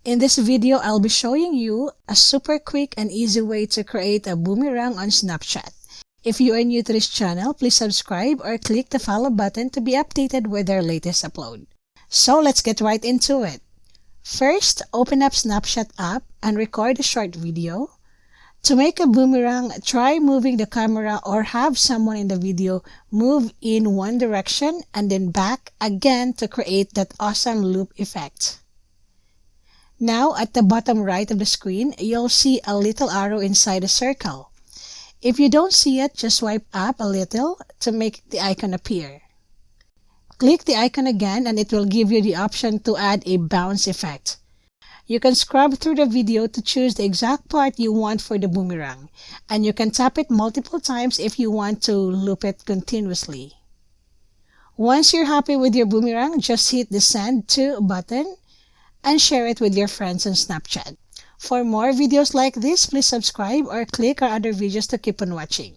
In this video, I'll be showing you a super quick and easy way to create a boomerang on Snapchat. If you are new to this channel, please subscribe or click the follow button to be updated with our latest upload. So let's get right into it. First, open up Snapchat app and record a short video. To make a boomerang, try moving the camera or have someone in the video move in one direction and then back again to create that awesome loop effect. Now, at the bottom right of the screen, you'll see a little arrow inside a circle. If you don't see it, just swipe up a little to make the icon appear. Click the icon again and it will give you the option to add a bounce effect. You can scrub through the video to choose the exact part you want for the boomerang, and you can tap it multiple times if you want to loop it continuously. Once you're happy with your boomerang, just hit the Send To button and share it with your friends on Snapchat. For more videos like this, please subscribe or click our other videos to keep on watching.